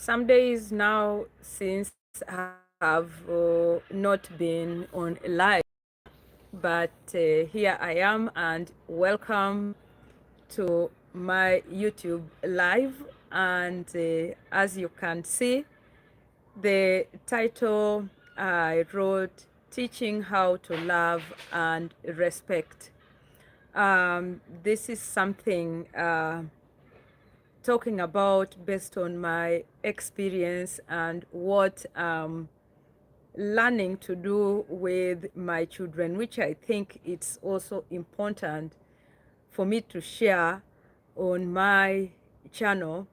some days now since I have not been on live, but here I am, and welcome to my YouTube live. And as you can see, the title I wrote, Teaching How to Love and Respect. This is something talking about based on my experience and what learning to do with my children, which I think it's also important for me to share on my channel.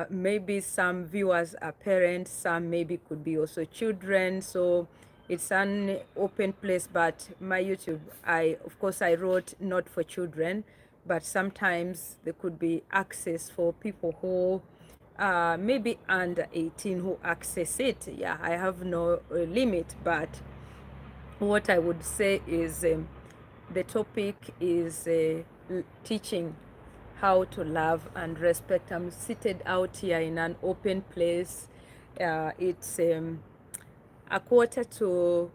Maybe some viewers are parents, some maybe could be also children. So it's an open place, but my YouTube, of course I wrote not for children, but sometimes there could be access for people who maybe under 18 who access it. Yeah, I have no limit, but what I would say is the topic is teaching how to love and respect. I'm seated out here in an open place. It's a 8:45,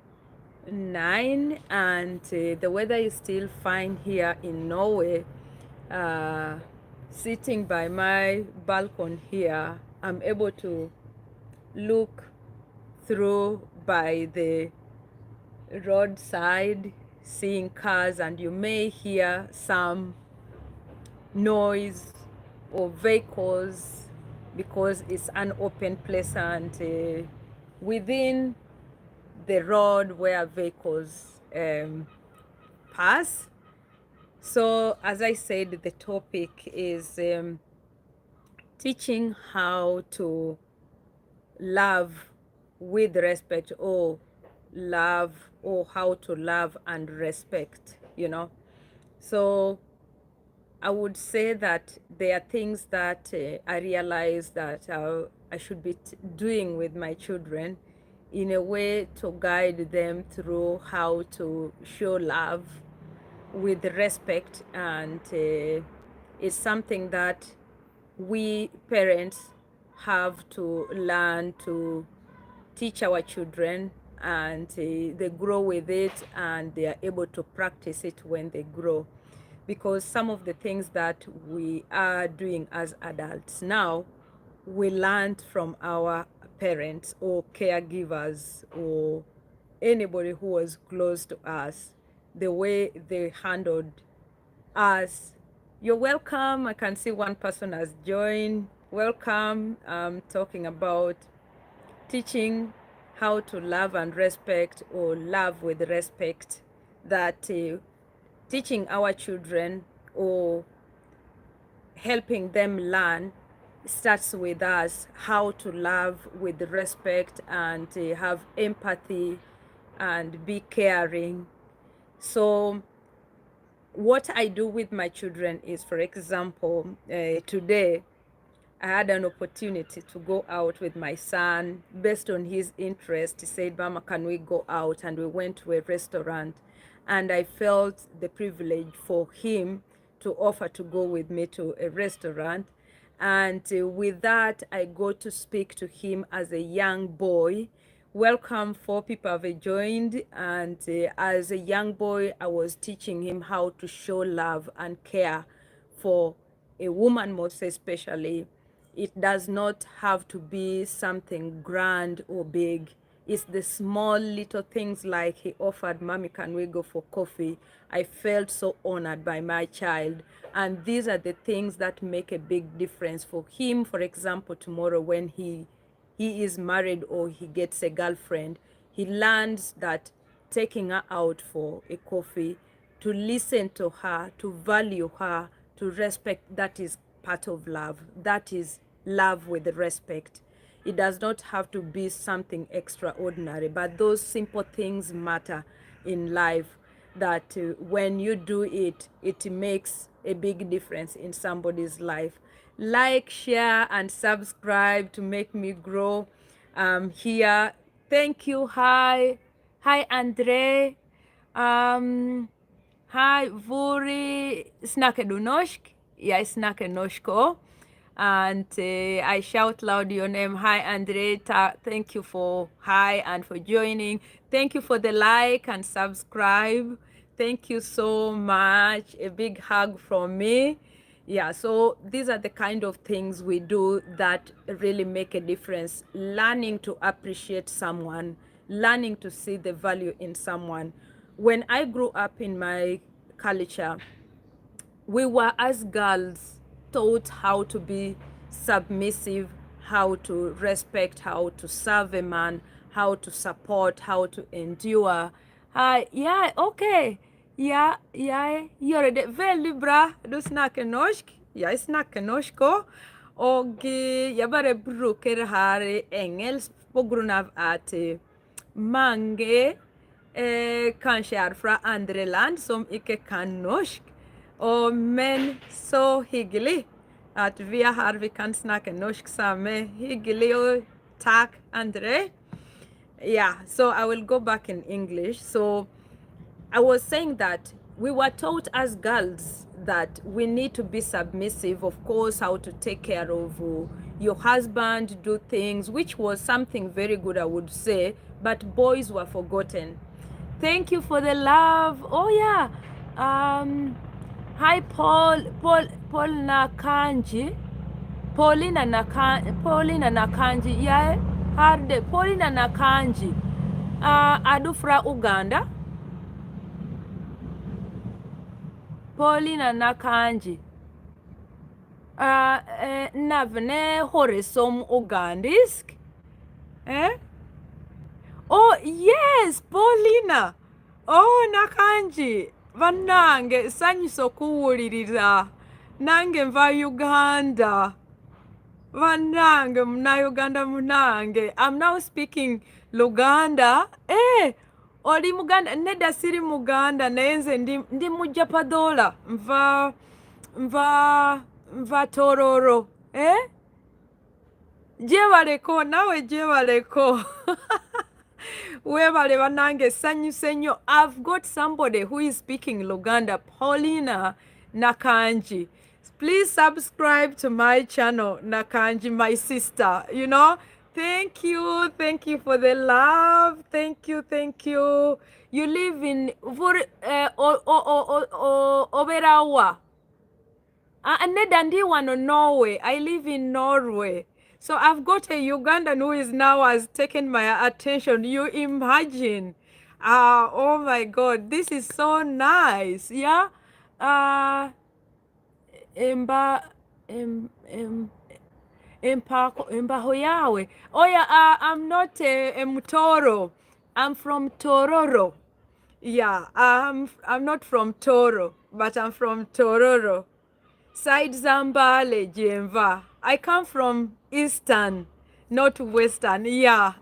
and the weather is still fine here in Norway. Uh, Sitting by my balcony here, I'm able to look through by the roadside, seeing cars, and you may hear some noise or vehicles because it's an open place, and within the road where vehicles pass. So as I said, the topic is teaching how to love with respect, or love, or how to love and respect, so I would say that there are things that I realize that I should be doing with my children in a way to guide them through how to show love with respect. And it's something that we parents have to learn to teach our children, and they grow with it, and they are able to practice it when they grow. Because some of the things that we are doing as adults now, we learned from our parents or caregivers or anybody who was close to us, the way they handled us. You're welcome. I can see one person has joined. Welcome. I'm talking about teaching how to love and respect, or love with respect, that teaching our children or helping them learn starts with us, how to love with respect, and have empathy and be caring. So what I do with my children is, for example, today I had an opportunity to go out with my son based on his interest. He said, Mama, can we go out? And we went to a restaurant. And I felt the privilege for him to offer to go with me to a restaurant. And with that, I got to speak to him as a young boy. Welcome, 4 people have joined. And as a young boy, I was teaching him how to show love and care for a woman, most especially. It does not have to be something grand or big. It's the small little things, like he offered, Mommy, can we go for coffee? I felt so honored by my child. And these are the things that make a big difference for him. For example, tomorrow when he is married or he gets a girlfriend, he learns that taking her out for a coffee, to listen to her, to value her, to respect, that is part of love. That is love with respect. It does not have to be something extraordinary, but those simple things matter in life, that when you do it, it makes a big difference in somebody's life. Like, share, and subscribe to make me grow here. Thank you. Hi, Andre. Um, Hi, Vuri. Snakke du norsk? Jeg snakker norsk òg. and I shout loud your name. Hi, Andreta. Thank you for hi and for joining. Thank you for the like and subscribe. Thank you so much. A big hug from me. Yeah, so these are the kind of things we do that really make a difference. Learning to appreciate someone, learning to see the value in someone. When I grew up in my culture, we were as girls taught how to be submissive, how to respect, how to serve a man, how to support, how to endure. Ja, okay. Ja, jag gör det väldigt bra. Du snackar norsk. Jag snackar norsk också. Och jag bara brukar det här engelska på grund av att många kanske är från andra land som inte kan norsk. Men så hyggelig att vi kan snacka norsk sammen. Hyggelig och tack André. Yeah, so I will go back in English. So I was saying that we were taught as girls that we need to be submissive, of course, how to take care of your husband, do things, which was something very good, I would say, but boys were forgotten. Thank you for the love. Oh, yeah. Hi, Paul Nakanji. Paulina Nakanji. Yeah, harde. Paulina Nakanji. Adufra Uganda. Paulina Nakanji. Navne Horesom Ugandisk. Eh? Oh, yes, Paulina. Oh, Nakanji. Vanange, sanyiso kuwuliriza. Nange mva Uganda. Vanange, mna Uganda munange. I'm now speaking Luganda. Oli Muganda, nedda siri Muganda, nayenze ndi mujapadola. Mva Tororo. Jebaleko, nawe jebaleko. Webale banange sanyuse nnyo. I've got somebody who is speaking Luganda, Paulina Nakanji. Please subscribe to my channel, Nakanji, my sister. You know, thank you for the love. Thank you. You live in Overawa. Norway. I live in Norway. So I've got a Ugandan who is now has taken my attention. You imagine. Oh my God, this is so nice. Yeah. Embaho yawe. Oh yeah, I'm not a Mtoro. I'm from Tororo. Yeah, I'm not from Toro, but I'm from Tororo. Side Zambale Jemva. I come from Eastern, not Western. Yeah.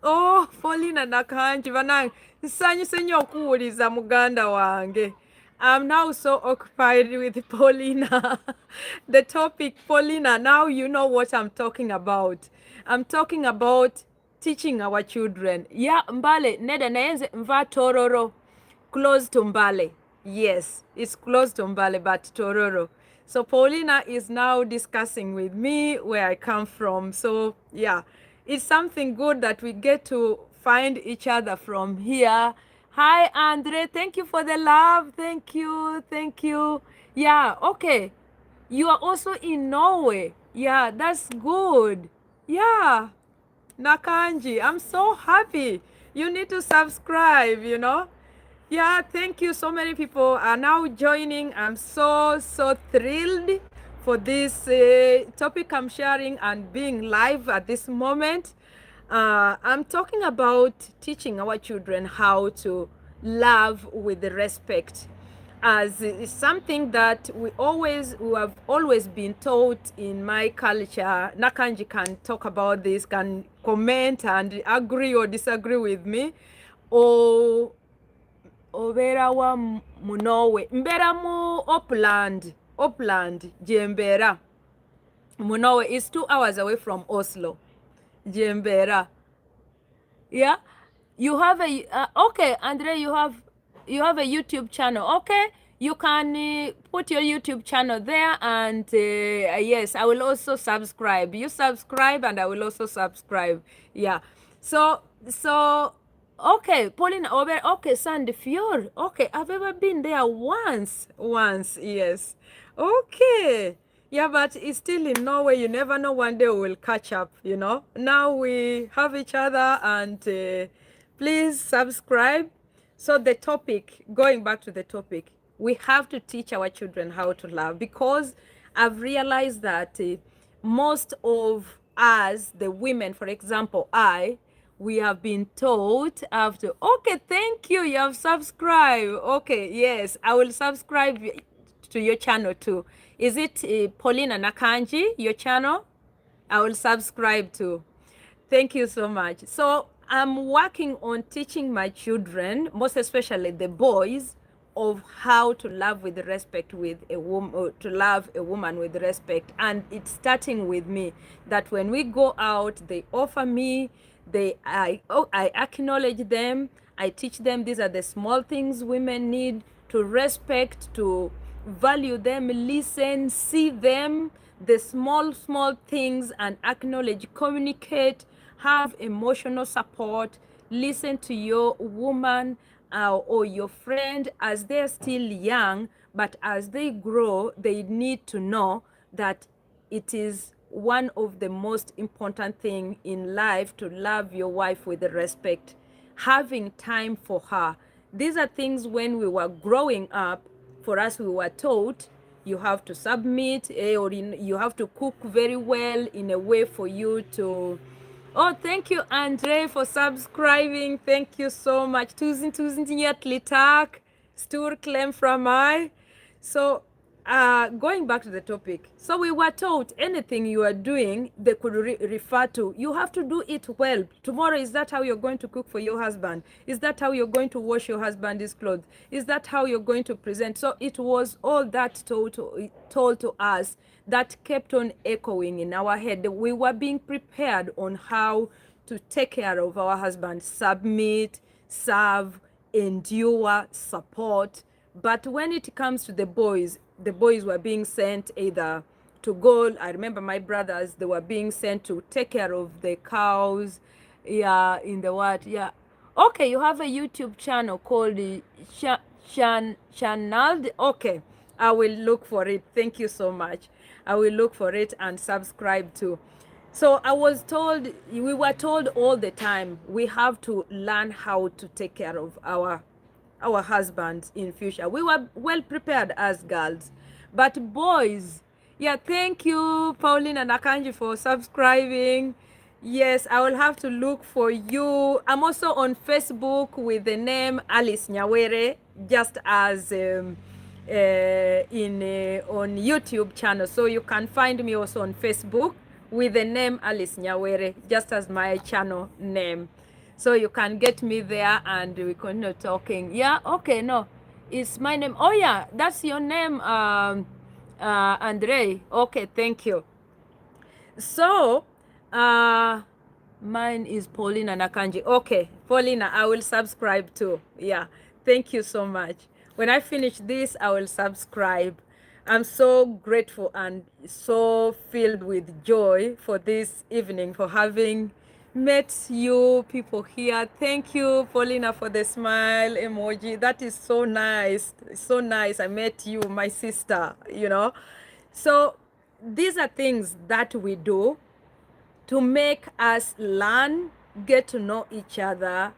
Oh, Paulina Nakanji vanang. Sanyu senyo kuuliza muganda wange. I'm now so occupied with Paulina. The topic, Paulina, now you know what I'm talking about. I'm talking about teaching our children. Yeah, Mbale, neda naenze mva Tororo. Close to Mbale. Yes, it's close to Mbale, but Tororo. So Paulina is now discussing with me where I come from. So yeah, it's something good that we get to find each other from here. Hi, Andre. Thank you for the love. Thank you. Yeah, okay. You are also in Norway. Yeah, that's good. Yeah, Nakanji, I'm so happy. You need to subscribe, you know. Yeah, thank you. So many people are now joining. I'm so thrilled for this topic I'm sharing and being live at this moment. I'm talking about teaching our children how to love with respect, as it's something that we have always been taught in my culture. Nakanji can talk about this, can comment and agree or disagree with me. Obera wa Munowe. Mbera mu Upland, Jembera. Munowe is 2 hours away from Oslo. Jembera. Yeah? You have a, okay, Andre, you have a YouTube channel. Okay? you can put your YouTube channel there, and yes, I will also subscribe. You subscribe and I will also subscribe. Yeah. So okay, Pauline Ober, okay, Sandy Fior. Okay, I've ever been there once. Once, yes. Okay. Yeah, but it's still in Norway. You never know, one day we will catch up, you know. Now we have each other, and please subscribe. So the topic, going back to the topic, we have to teach our children how to love, because I've realized that most of us, the women, for example, we have been taught after, okay, thank you, you have subscribed. Okay, yes, I will subscribe to your channel too. Is it Paulina Nakanji, your channel? I will subscribe to. Thank you so much. So I'm working on teaching my children, most especially the boys, of how to love with respect with a woman, to love a woman with respect. And it's starting with me, that when we go out, they offer me, I acknowledge them, I teach them these are the small things women need to respect, to value them, listen, see them, the small things, and acknowledge, communicate, have emotional support, listen to your woman or your friend as they're still young, but as they grow, they need to know that it is one of the most important thing in life to love your wife with respect, having time for her. These are things when we were growing up, for us, we were taught you have to submit, you have to cook very well in a way for you to. Oh, thank you, Andre, for subscribing. Thank you so much. Tusen hjertelig takk. Stor klem fra meg. So, going back to the topic. So we were taught anything you are doing, they could refer to. You have to do it well. Tomorrow, is that how you're going to cook for your husband? Is that how you're going to wash your husband's clothes? Is that how you're going to present? So it was all that told to us that kept on echoing in our head. We were being prepared on how to take care of our husband, submit, serve, endure, support. But when it comes to the boys were being sent either to go. I remember my brothers, they were being sent to take care of the cows. Yeah, in the what? Yeah. Okay, you have a YouTube channel called Chanald. Okay, I will look for it. Thank you so much. I will look for it and subscribe to. So I was told, we were told all the time, we have to learn how to take care of our husbands in future. We were well prepared as girls, but boys, yeah, thank you, Pauline and Akanji, for subscribing. Yes, I will have to look for you. I'm also on Facebook with the name Alice Nyawere, just as on YouTube channel. So you can find me also on Facebook with the name Alice Nyawere, just as my channel name. So you can get me there and we continue talking. Yeah, okay, no, it's my name. Oh yeah, that's your name, Andre. Okay, thank you. So, mine is Paulina Nakanji. Okay, Paulina, I will subscribe too. Yeah, thank you so much. When I finish this, I will subscribe. I'm so grateful and so filled with joy for this evening, for having met you people here. Thank you, Paulina, for the smile emoji. That is so nice. So nice. I met you, my sister, you know. So these are things that we do to make us learn, get to know each other.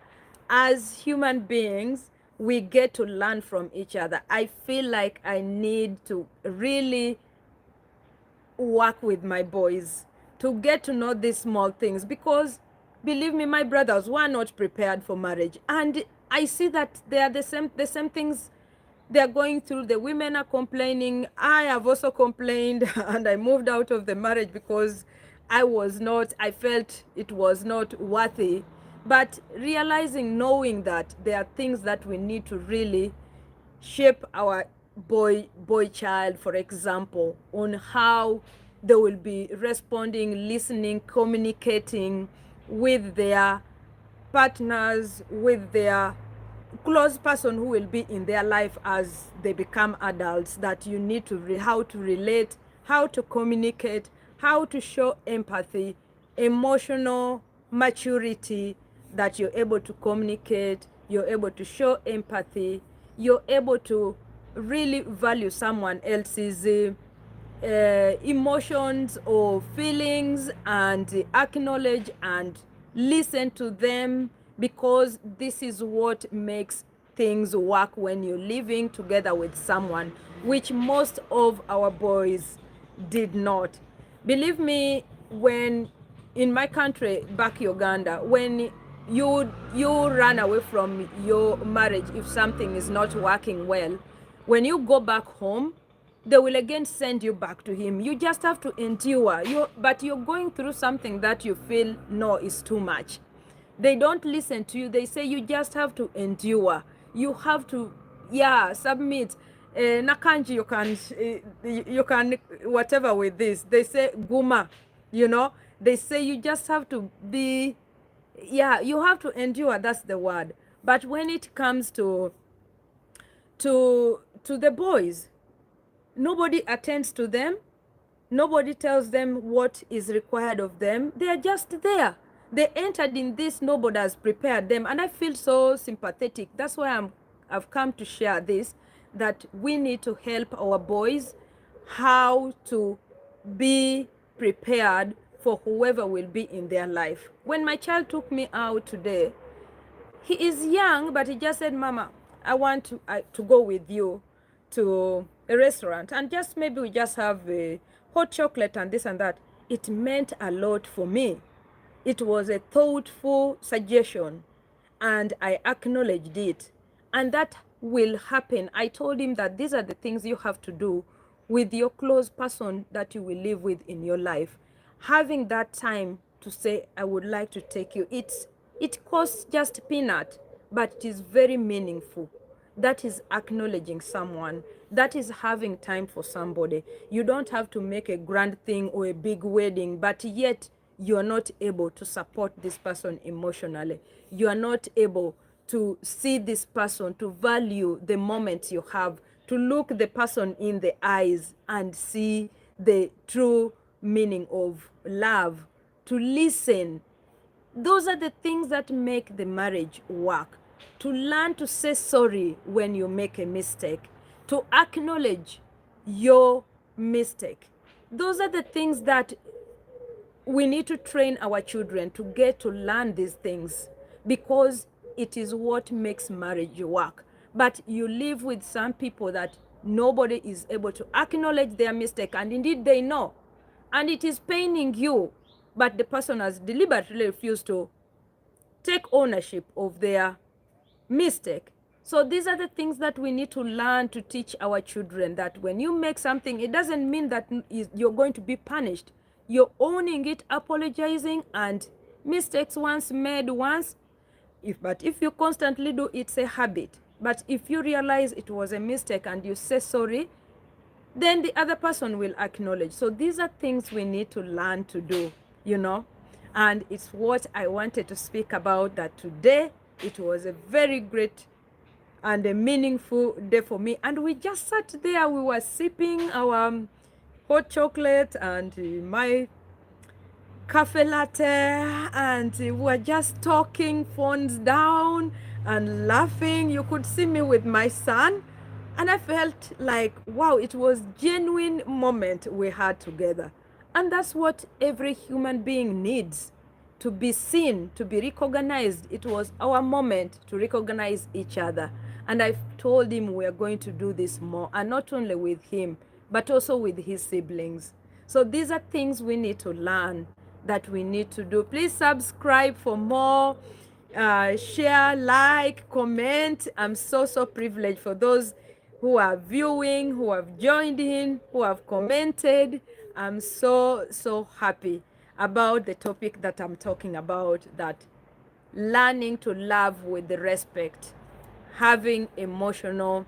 As human beings, we get to learn from each other. I feel like I need to really work with my boys to get to know these small things, because believe me, my brothers were not prepared for marriage, and I see that they are the same things they're going through. The women are complaining. I have also complained and I moved out of the marriage because I felt it was not worthy. But realizing, knowing that there are things that we need to really shape our boy child, for example, on how they will be responding, listening, communicating with their partners, with their close person who will be in their life as they become adults, that you need to how to relate, how to communicate, how to show empathy, emotional maturity, that you're able to communicate, you're able to show empathy, you're able to really value someone else's emotions or feelings, and acknowledge and listen to them, because this is what makes things work when you're living together with someone, which most of our boys did not. Believe me, when in my country back Uganda, when you run away from your marriage if something is not working well, when you go back home, they will again send you back to him. You just have to endure. But you're going through something that you feel no is too much. They don't listen to you. They say you just have to endure. You have to, yeah, submit. Nakanji, you can whatever with this. They say guma, you know. They say you just have to be, yeah, you have to endure. That's the word. But when it comes to the boys, nobody attends to them. Nobody tells them what is required of them. They are just there. They entered in this, nobody has prepared them. And I feel so sympathetic. That's why I've come to share this, that we need to help our boys how to be prepared for whoever will be in their life. When my child took me out today, he is young, but he just said, Mama, I want to go with you to a restaurant, and just maybe we just have a hot chocolate and this and that. It meant a lot for me. It was a thoughtful suggestion, and I acknowledged it. And that will happen. I told him that these are the things you have to do with your close person that you will live with in your life. Having that time to say, I would like to take you. It costs just peanut, but it is very meaningful. That is acknowledging someone. That is having time for somebody. You don't have to make a grand thing or a big wedding, but yet you're not able to support this person emotionally. You are not able to see this person, to value the moment you have, to look the person in the eyes and see the true meaning of love, to listen. Those are the things that make the marriage work. To learn to say sorry when you make a mistake, to acknowledge your mistake. Those are the things that we need to train our children to get to learn these things, because it is what makes marriage work. But you live with some people that nobody is able to acknowledge their mistake, and indeed they know, and it is paining you, but the person has deliberately refused to take ownership of their mistake. So these are the things that we need to learn to teach our children, that when you make something, it doesn't mean that you're going to be punished. You're owning it, apologizing, and mistakes once made once. But if you constantly do, it's a habit. But if you realize it was a mistake and you say sorry, then the other person will acknowledge. So these are things we need to learn to do, you know. And it's what I wanted to speak about, that today it was a very great and a meaningful day for me. And we just sat there, we were sipping our hot chocolate and my cafe latte, and we were just talking, phones down and laughing. You could see me with my son, and I felt like, wow, it was genuine moment we had together. And that's what every human being needs, to be seen, to be recognized. It was our moment to recognize each other. And I told him we are going to do this more, and not only with him, but also with his siblings. So these are things we need to learn, that we need to do. Please subscribe for more. Share, like, comment. I'm so privileged for those who are viewing, who have joined in, who have commented. I'm so happy about the topic that I'm talking about, that learning to love with respect, having emotional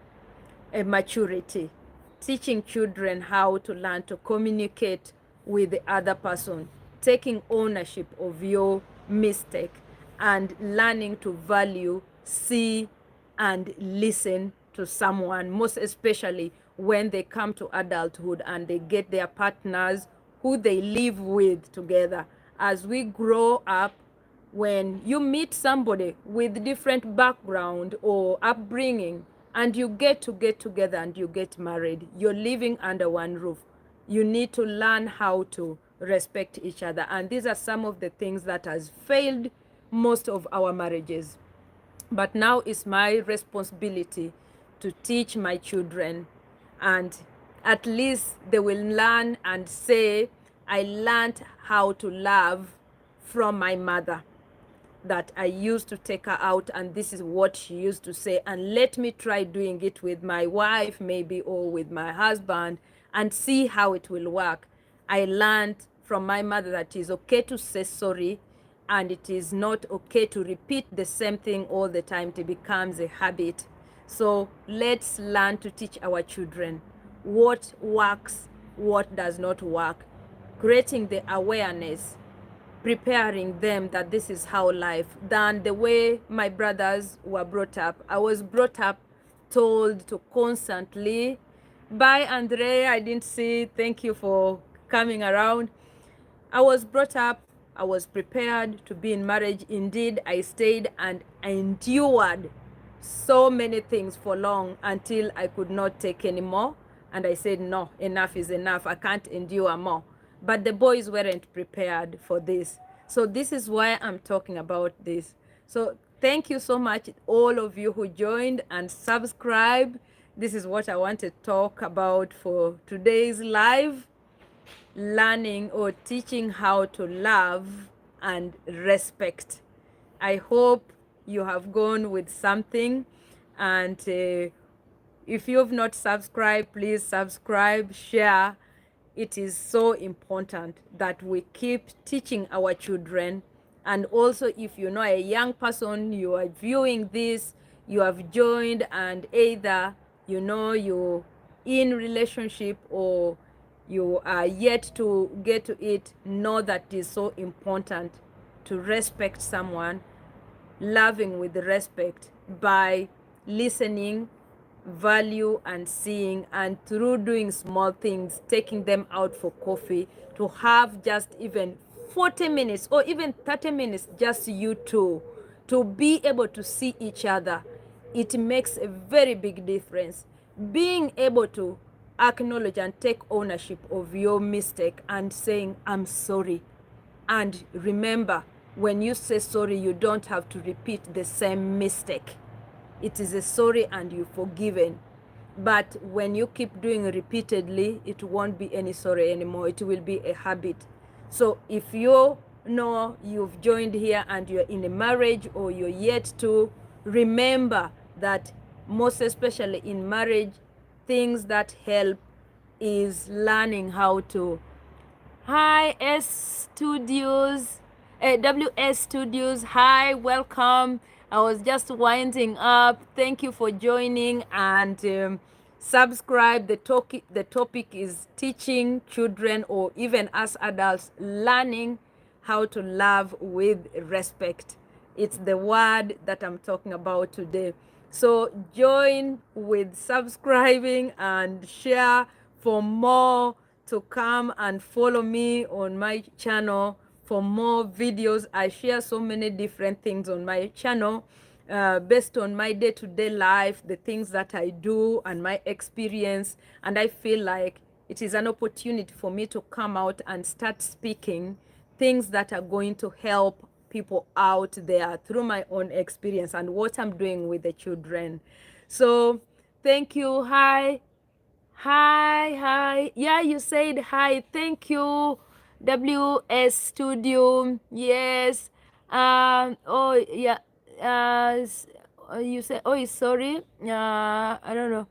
maturity, teaching children how to learn to communicate with the other person, taking ownership of your mistake, and learning to value, see, and listen to someone, most especially when they come to adulthood and they get their partners who they live with together. As we grow up, when you meet somebody with different background or upbringing and you get together and you get married, you're living under one roof, you need to learn how to respect each other. And these are some of the things that has failed most of our marriages. But now it's my responsibility to teach my children, and at least they will learn and say, I learned how to love from my mother, that I used to take her out and this is what she used to say, and let me try doing it with my wife maybe, or with my husband, and see how it will work. I learned from my mother that it is okay to say sorry, and it is not okay to repeat the same thing all the time. It becomes a habit. So let's learn to teach our children what works, what does not work, creating the awareness, preparing them that this is how life, than the way my brothers were brought up. I was brought up told to constantly, bye Andre, I didn't see, thank you for coming around. I was brought up, I was prepared to be in marriage. Indeed, I stayed and I endured so many things for long until I could not take any more. And I said, no, enough is enough. I can't endure more. But the boys weren't prepared for this. So this is why I'm talking about this. So thank you so much, all of you who joined and subscribe. This is what I want to talk about for today's live: learning or teaching how to love and respect. I hope you have gone with something, and if you've not subscribed, please subscribe, share. It is so important that we keep teaching our children. And also, if you know a young person, you are viewing this, you have joined, and either you know you're in relationship or you are yet to get to it, know that it is so important to respect someone, loving with respect by listening, value and seeing, and through doing small things, taking them out for coffee, to have just even 40 minutes or even 30 minutes, just you two, to be able to see each other. It makes a very big difference. Being able to acknowledge and take ownership of your mistake and saying, I'm sorry. And remember, when you say sorry, you don't have to repeat the same mistake. It is a sorry and you're forgiven. But when you keep doing it repeatedly, it won't be any sorry anymore. It will be a habit. So if you know you've joined here and you're in a marriage or you're yet to, remember that most especially in marriage, things that help is learning how to. Hi, S Studios, WS Studios. Hi, welcome. I was just winding up. Thank you for joining, and subscribe. The topic is teaching children, or even us adults, learning how to love with respect. It's the word that I'm talking about today. So join with subscribing and share for more to come, and follow me on my channel for more videos. I share so many different things on my channel based on my day-to-day life, the things that I do and my experience. And I feel like it is an opportunity for me to come out and start speaking things that are going to help people out there through my own experience and what I'm doing with the children. So thank you. Hi. Hi. Yeah, you said hi. Thank you. WS Studio. Yes. Oh, yeah. You said, oh, sorry. I don't know.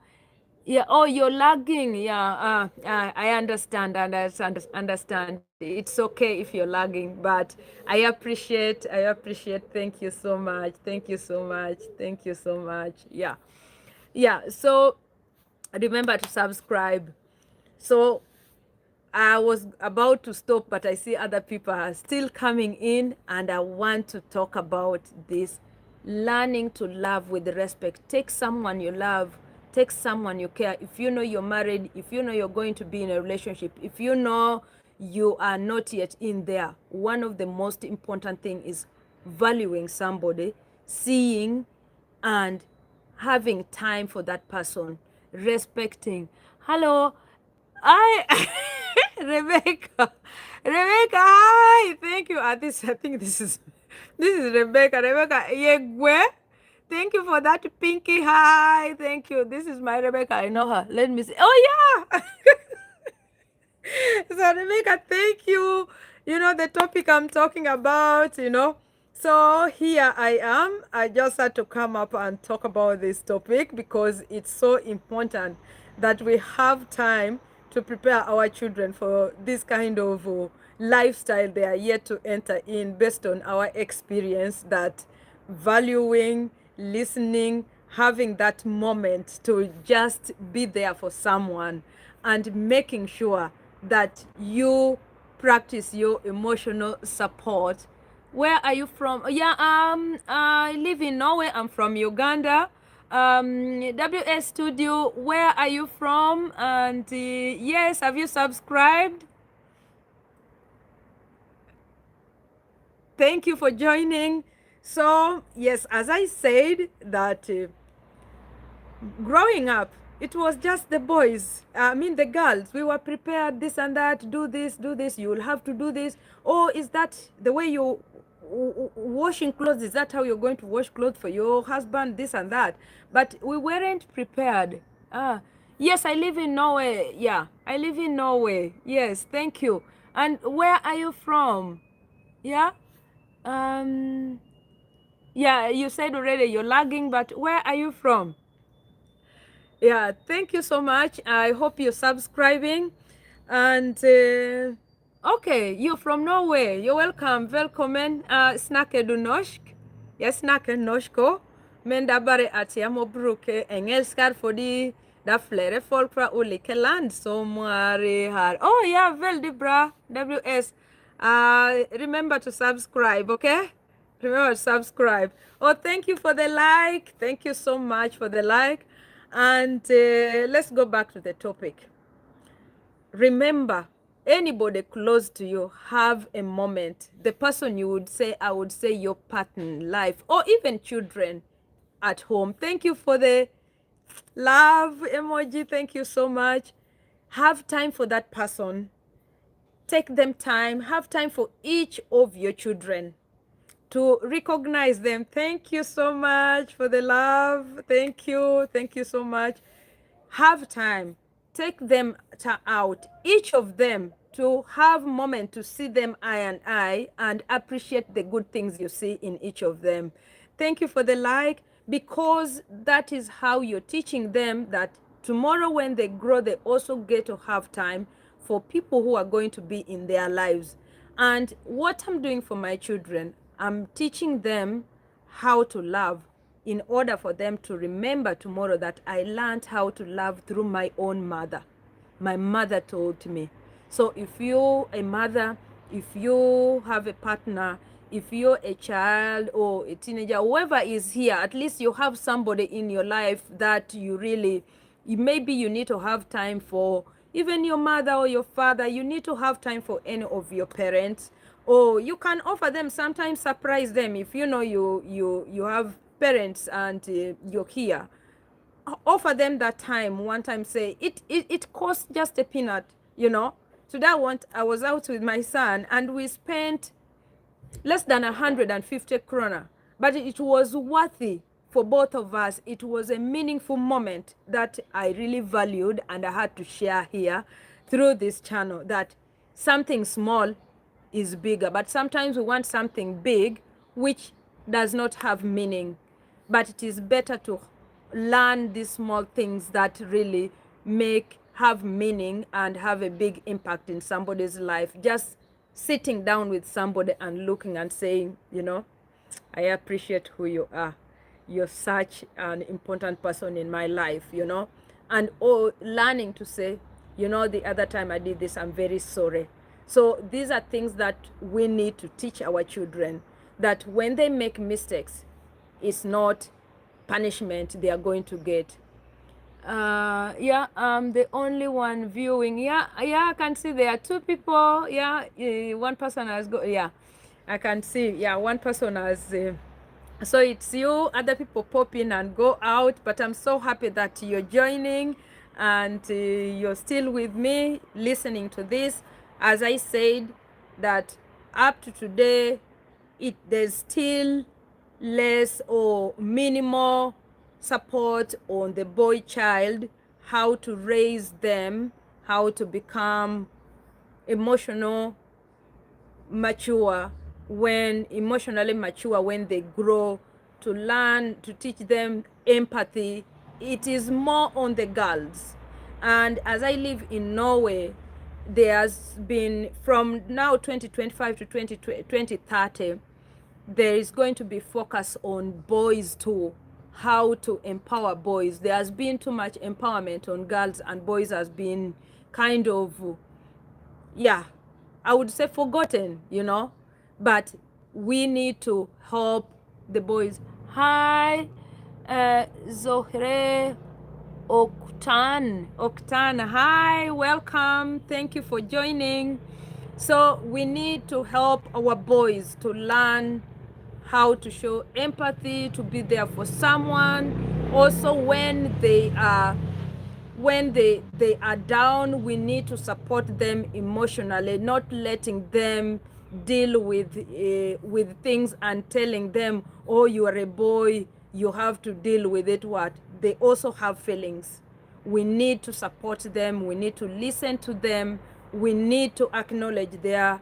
Yeah. Oh, you're lagging. Yeah. I understand. Understand. It's okay if you're lagging, but I appreciate. Thank you so much. Thank you so much. Thank you so much. Yeah. Yeah. So remember to subscribe. So I was about to stop, but I see other people are still coming in, and I want to talk about this. learning to love with respect. Take someone you love, take someone you care. If you know you're married, if you know you're going to be in a relationship, if you know you are not yet in there, one of the most important thing is valuing somebody, seeing and having time for that person, respecting. Hello, I Rebecca. Rebecca, hi. Thank you. I think this is Rebecca. Rebecca Yegwe. Thank you for that pinky hi. Thank you. This is my Rebecca. I know her. Let me see. Oh yeah. So Rebecca, thank you. You know the topic I'm talking about, So here I am. I just had to come up and talk about this topic because it's so important that we have time to prepare our children for this kind of lifestyle they are yet to enter in based on our experience, that valuing, listening, having that moment to just be there for someone and making sure that you practice your emotional support. Where are you from? Yeah, I live in Norway. I'm from Uganda. WS Studio, where are you from? And yes, have you subscribed? Thank you for joining. So yes, as I said, that growing up, it was just the boys, the girls. We were prepared, this and that, do this, you will have to do this. Or is that the way you washing clothes? Is that how you're going to wash clothes for your husband? This and that. But we weren't prepared. Yes, I live in Norway. Yeah, I live in Norway. Yes, thank you. And where are you from? Yeah. Yeah, you said already you're lagging, but where are you from? Yeah, thank you so much. I hope you're subscribing. And okay, you're from Norway. You're welcome. Velkommen. Snakker du norsk? Jeg snakker norsk òg, men det er bare at jeg må bruke engelsk her fordi det er flere folk fra ulike land som er her. Ja, veldig bra, WS. Remember to subscribe, okay? Remember to subscribe. Thank you for the like. Thank you so much for the like. And let's go back to the topic. Remember, anybody close to you, have a moment. The person you would say, I would say your partner in life, or even children at home. Thank you for the love emoji. Thank you so much. Have time for that person. Take them time. Have time for each of your children to recognize them. Thank you so much for the love. Thank you. Thank you so much. Have time. Take them out, each of them, to have moment to see them eye and eye and appreciate the good things you see in each of them. Thank you for the like, because that is how you're teaching them that tomorrow when they grow, they also get to have time for people who are going to be in their lives. And what I'm doing for my children, I'm teaching them how to love in order for them to remember tomorrow that I learned how to love through my own mother. My mother told me. So if you're a mother, if you have a partner, if you're a child or a teenager, whoever is here, at least you have somebody in your life that you really, maybe you need to have time for, even your mother or your father. You need to have time for any of your parents, or you can offer them, sometimes surprise them. If you know you have parents and you're here, offer them that time. One time, say it costs just a peanut, Today I was out with my son and we spent less than 150 krona, but it was worthy for both of us. It was a meaningful moment that I really valued, and I had to share here through this channel, that something small is bigger, but sometimes we want something big which does not have meaning. But it is better to learn these small things that really have meaning and have a big impact in somebody's life. Just sitting down with somebody and looking and saying, I appreciate who you are. You're such an important person in my life, and learning to say, the other time I did this, I'm very sorry. So these are things that we need to teach our children, that when they make mistakes, it's not punishment they are going to get. Yeah, I'm the only one viewing. Yeah, I can see there are two people. Yeah, one person has go. Yeah, I can see. Yeah, one person has. So it's you. Other people pop in and go out, but I'm so happy that you're joining, and you're still with me listening to this. As I said, that up to today, there's still less or minimal support on the boy child, how to raise them, how to become emotional mature, when emotionally mature, when they grow, to learn, to teach them empathy. It is more on the girls. And as I live in Norway, there has been, from now 2025 to 2030, there is going to be focus on boys too, how to empower boys. There has been too much empowerment on girls, and boys has been kind of, yeah, I would say forgotten, but we need to help the boys. Hi, Zohre Oktan, hi, welcome, thank you for joining. So we need to help our boys to learn how to show empathy, to be there for someone. Also, when they are down, we need to support them emotionally, not letting them deal with things and telling them, oh, you are a boy, you have to deal with it. What they also have feelings. We need to support them, we need to listen to them, we need to acknowledge their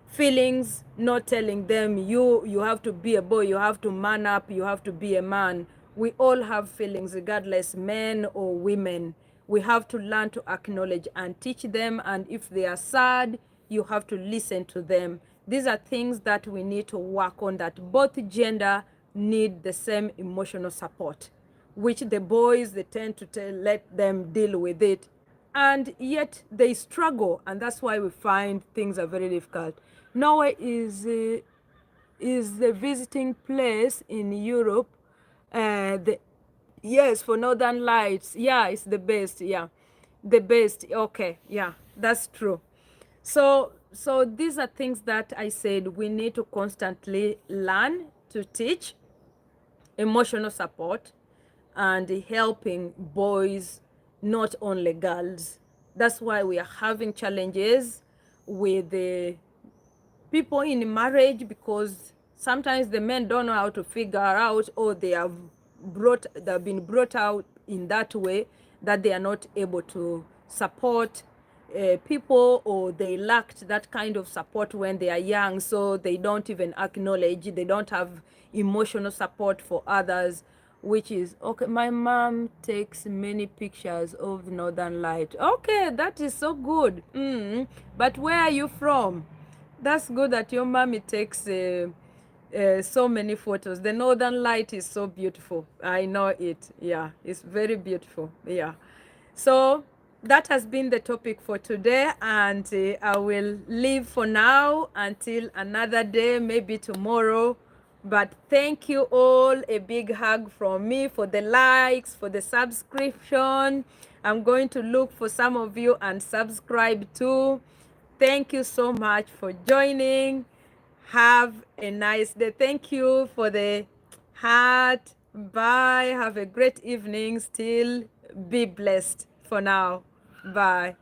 feelings, not telling them you have to be a boy, you have to man up, you have to be a man. We all have feelings, regardless men or women. We have to learn to acknowledge and teach them, and if they are sad, you have to listen to them. These are things that we need to work on, that both gender need the same emotional support, which the boys, they tend to let them deal with it, and yet they struggle, and that's why we find things are very difficult. Norway is the visiting place in Europe. Yes, for Northern Lights. Yeah, it's the best. Yeah, the best. Okay, yeah, that's true. So these are things that I said we need to constantly learn to teach emotional support and helping boys, not only girls. That's why we are having challenges with the people in marriage, because sometimes the men don't know how to figure out, or they've been brought out in that way that they are not able to support people, or they lacked that kind of support when they are young, so they don't even acknowledge, they don't have emotional support for others, which is okay. My mom takes many pictures of the Northern Light. Okay, that is so good. But where are you from? That's good that your mommy takes so many photos. The Northern Light is so beautiful. I know it. Yeah, it's very beautiful. Yeah. So that has been the topic for today, and I will leave for now until another day, maybe tomorrow. But thank you all. A big hug from me for the likes, for the subscription. I'm going to look for some of you and subscribe too. Thank you so much for joining. Have a nice day. Thank you for the heart. Bye. Have a great evening. Still be blessed for now. Bye.